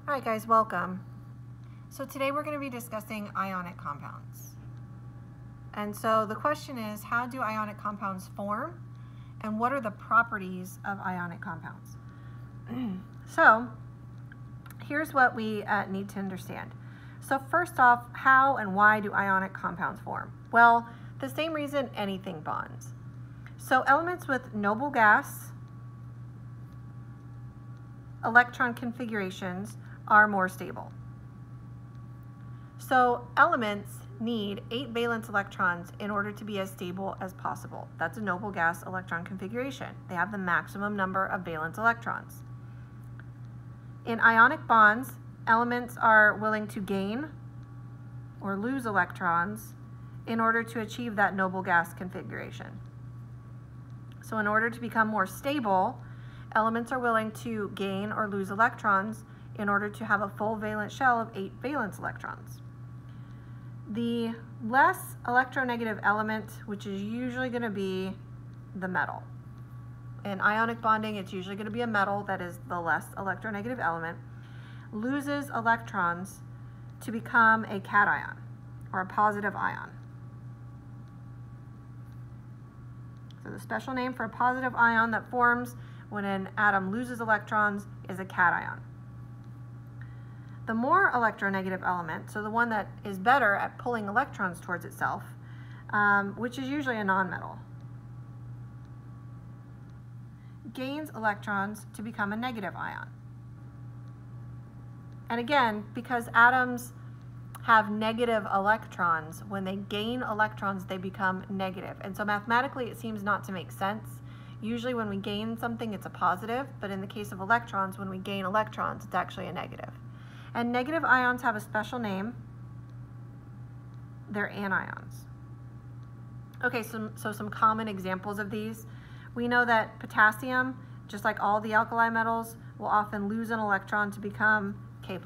Alright guys, welcome. So today we're going to be discussing ionic compounds. And so the question is, how do ionic compounds form and what are the properties of ionic compounds? So here's what we need to understand. So first off, how and why do ionic compounds form? Well, the same reason anything bonds. So elements with noble gas electron configurations are more stable. So elements need 8 valence electrons in order to be as stable as possible. That's a noble gas electron configuration. They have the maximum number of valence electrons. In ionic bonds, elements are willing to gain or lose electrons in order to achieve that noble gas configuration. So in order to become more stable, elements are willing to gain or lose electrons in order to have a full valence shell of 8 valence electrons. The less electronegative element, which is usually going to be the metal. In ionic bonding, it's usually going to be a metal that is the less electronegative element, loses electrons to become a cation or a positive ion. So the special name for a positive ion that forms when an atom loses electrons is a cation. The more electronegative element, so the one that is better at pulling electrons towards itself, which is usually a nonmetal, gains electrons to become a negative ion. And again, because atoms have negative electrons, when they gain electrons, they become negative. And so mathematically, it seems not to make sense. Usually when we gain something, it's a positive, but in the case of electrons, when we gain electrons, it's actually a negative. And negative ions have a special name. They're anions. Okay, so some common examples of these. We know that potassium, just like all the alkali metals, will often lose an electron to become K+.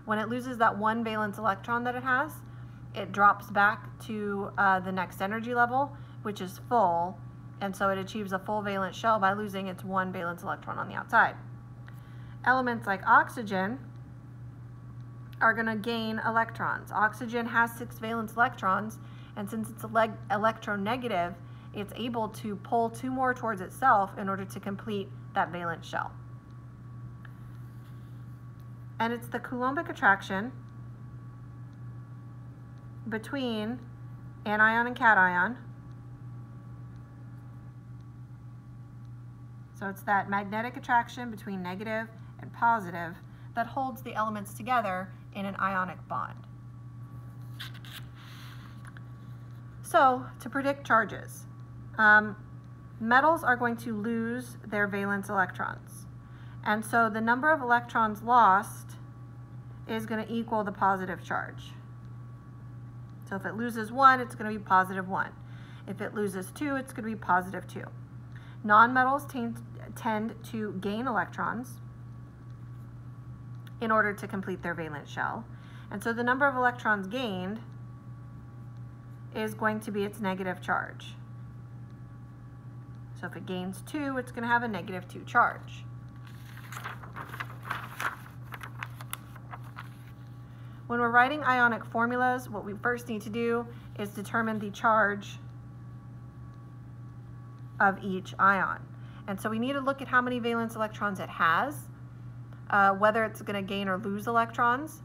When it loses that one valence electron that it has, it drops back to the next energy level, which is full, and so it achieves a full valence shell by losing its one valence electron on the outside. Elements like oxygen are going to gain electrons. Oxygen has 6 valence electrons, and since it's electronegative, it's able to pull 2 more towards itself in order to complete that valence shell. And it's the Coulombic attraction between anion and cation. So it's that magnetic attraction between negative and positive that holds the elements together in an ionic bond. So to predict charges, metals are going to lose their valence electrons. And so the number of electrons lost is going to equal the positive charge. So if it loses 1, it's going to be positive 1. If it loses 2, it's going to be positive 2. Nonmetals tend to gain electrons in order to complete their valence shell. And so the number of electrons gained is going to be its negative charge. So if it gains 2, it's going to have a negative 2 charge. When we're writing ionic formulas, what we first need to do is determine the charge of each ion. And so we need to look at how many valence electrons it has, whether it's going to gain or lose electrons,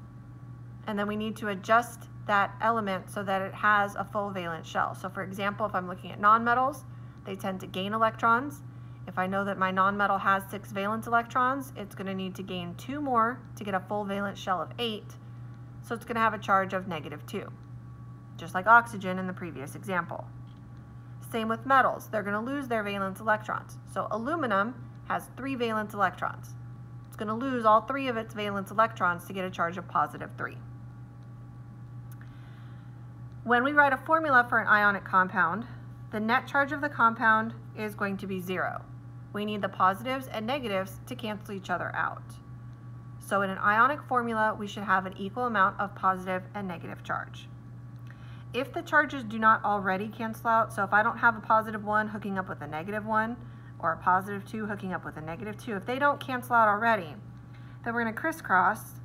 and then we need to adjust that element so that it has a full valence shell. So for example, if I'm looking at nonmetals, they tend to gain electrons. If I know that my nonmetal has 6 valence electrons, it's going to need to gain 2 more to get a full valence shell of 8, so it's going to have a charge of negative 2, just like oxygen in the previous example. Same with metals, they're going to lose their valence electrons. So aluminum has 3 valence electrons. It's going to lose all 3 of its valence electrons to get a charge of positive 3. When we write a formula for an ionic compound, the net charge of the compound is going to be 0. We need the positives and negatives to cancel each other out. So in an ionic formula, we should have an equal amount of positive and negative charge. If the charges do not already cancel out, so if I don't have a positive 1 hooking up with a negative 1, or a positive 2 hooking up with a negative 2, if they don't cancel out already, then we're going to crisscross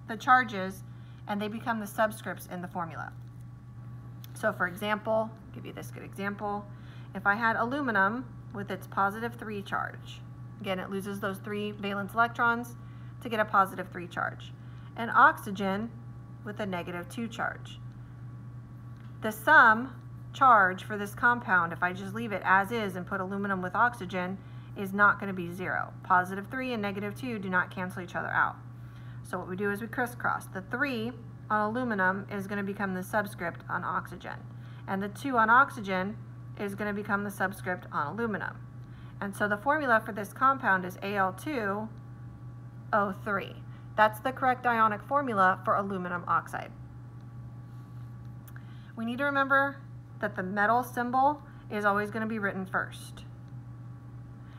the charges and they become the subscripts in the formula. So for example, I'll give you this good example. If I had aluminum with its +3 charge, again, it loses those 3 valence electrons to get a +3 charge. And oxygen with a -2 charge. The sum charge for this compound, if I just leave it as is and put aluminum with oxygen, is not going to be 0. +3 and -2 do not cancel each other out. So what we do is we crisscross. The 3 on aluminum is going to become the subscript on oxygen. And the 2 on oxygen is going to become the subscript on aluminum. And so the formula for this compound is Al2O3. That's the correct ionic formula for aluminum oxide. We need to remember that the metal symbol is always going to be written first.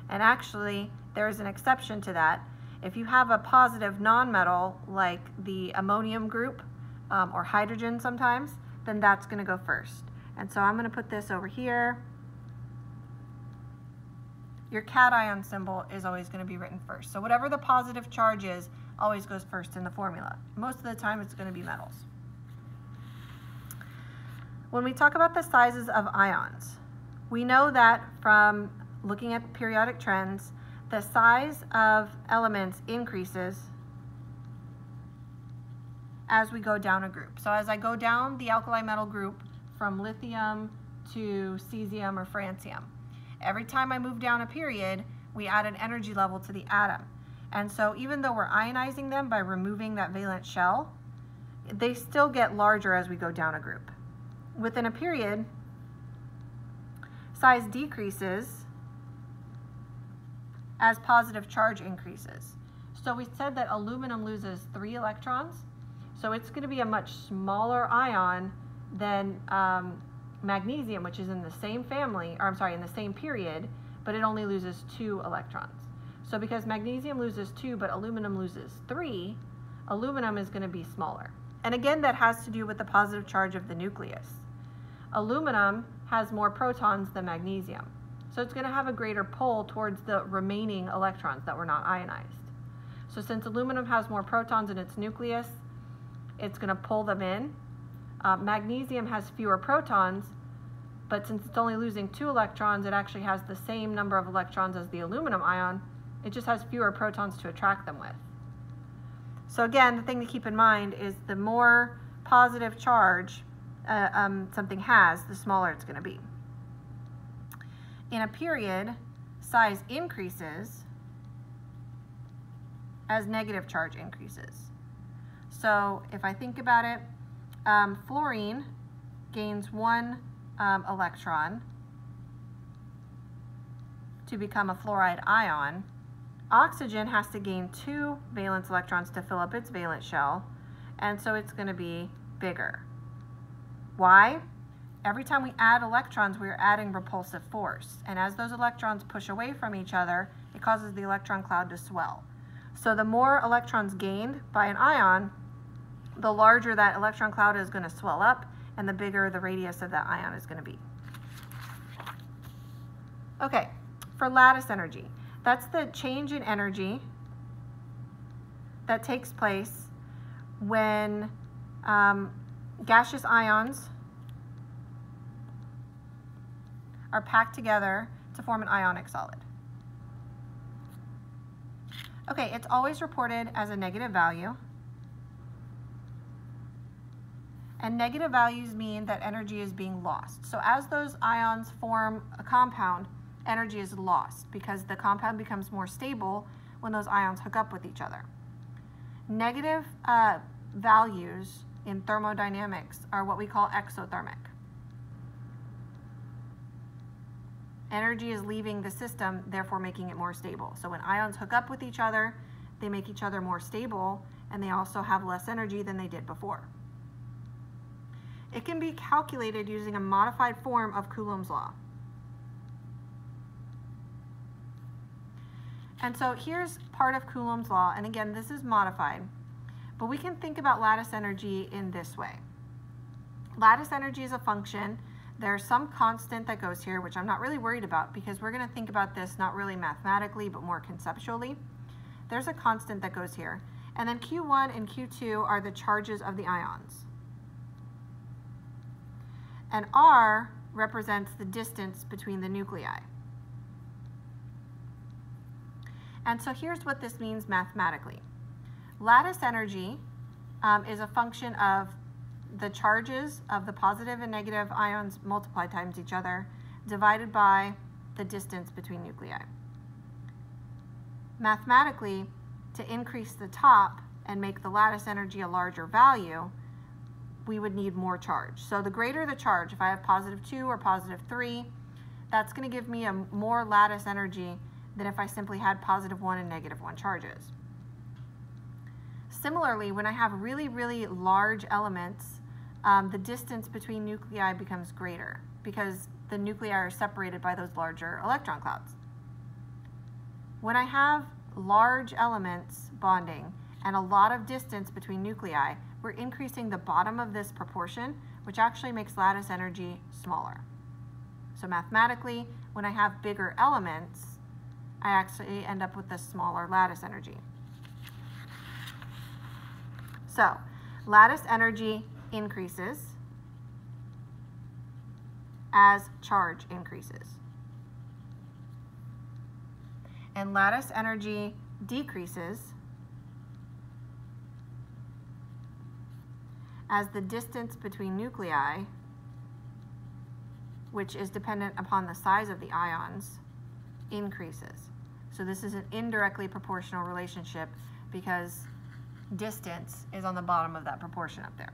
And actually, there is an exception to that. If you have a positive nonmetal, like the ammonium group or hydrogen sometimes, then that's going to go first. And so I'm going to put this over here. Your cation symbol is always going to be written first. So whatever the positive charge is, always goes first in the formula. Most of the time, it's going to be metals. When we talk about the sizes of ions, we know that from looking at periodic trends, the size of elements increases as we go down a group. So as I go down the alkali metal group from lithium to cesium or francium, every time I move down a period, we add an energy level to the atom. And so even though we're ionizing them by removing that valence shell, they still get larger as we go down a group. Within a period, size decreases as positive charge increases. So we said that aluminum loses 3 electrons, so it's going to be a much smaller ion than magnesium, which is in the same family, or I'm sorry, in the same period, but it only loses 2 electrons. So because magnesium loses 2, but aluminum loses 3, aluminum is going to be smaller. And again, that has to do with the positive charge of the nucleus. Aluminum has more protons than magnesium, so it's going to have a greater pull towards the remaining electrons that were not ionized. So since aluminum has more protons in its nucleus, it's going to pull them in. Magnesium has fewer protons, but since it's only losing 2 electrons, it actually has the same number of electrons as the aluminum ion. It just has fewer protons to attract them with. So again, the thing to keep in mind is the more positive charge something has, the smaller it's going to be. In a period, size increases as negative charge increases. So if I think about it, fluorine gains 1 electron to become a fluoride ion. Oxygen has to gain 2 valence electrons to fill up its valence shell, and so it's going to be bigger. Why? Every time we add electrons, we're adding repulsive force, and as those electrons push away from each other, it causes the electron cloud to swell. So the more electrons gained by an ion, the larger that electron cloud is going to swell up, and the bigger the radius of that ion is going to be. Okay, for lattice energy, that's the change in energy that takes place when gaseous ions are packed together to form an ionic solid. Okay, it's always reported as a negative value. And negative values mean that energy is being lost. So as those ions form a compound, energy is lost because the compound becomes more stable when those ions hook up with each other. Negative values in thermodynamics are what we call exothermic. Energy is leaving the system, therefore making it more stable. So when ions hook up with each other, they make each other more stable, and they also have less energy than they did before. It can be calculated using a modified form of Coulomb's law. And so here's part of Coulomb's law, and again, this is modified, but we can think about lattice energy in this way. Lattice energy is a function there's some constant that goes here, which I'm not really worried about because we're going to think about this not really mathematically, but more conceptually. There's a constant that goes here. And then Q1 and Q2 are the charges of the ions. And R represents the distance between the nuclei. And so here's what this means mathematically. Lattice energy is a function of the charges of the positive and negative ions multiplied times each other divided by the distance between nuclei. Mathematically, to increase the top and make the lattice energy a larger value, we would need more charge. So the greater the charge, if I have +2 or +3, that's going to give me a more lattice energy than if I simply had +1 and -1 charges. Similarly, when I have really, really large elements, the distance between nuclei becomes greater because the nuclei are separated by those larger electron clouds. When I have large elements bonding and a lot of distance between nuclei, we're increasing the bottom of this proportion, which actually makes lattice energy smaller. So mathematically, when I have bigger elements, I actually end up with a smaller lattice energy. So lattice energy increases as charge increases. And lattice energy decreases as the distance between nuclei, which is dependent upon the size of the ions, increases. So this is an indirectly proportional relationship because distance is on the bottom of that proportion up there.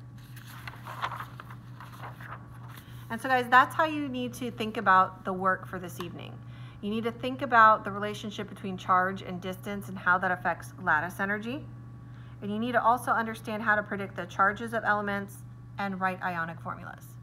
And so guys, that's how you need to think about the work for this evening. You need to think about the relationship between charge and distance and how that affects lattice energy. And you need to also understand how to predict the charges of elements and write ionic formulas.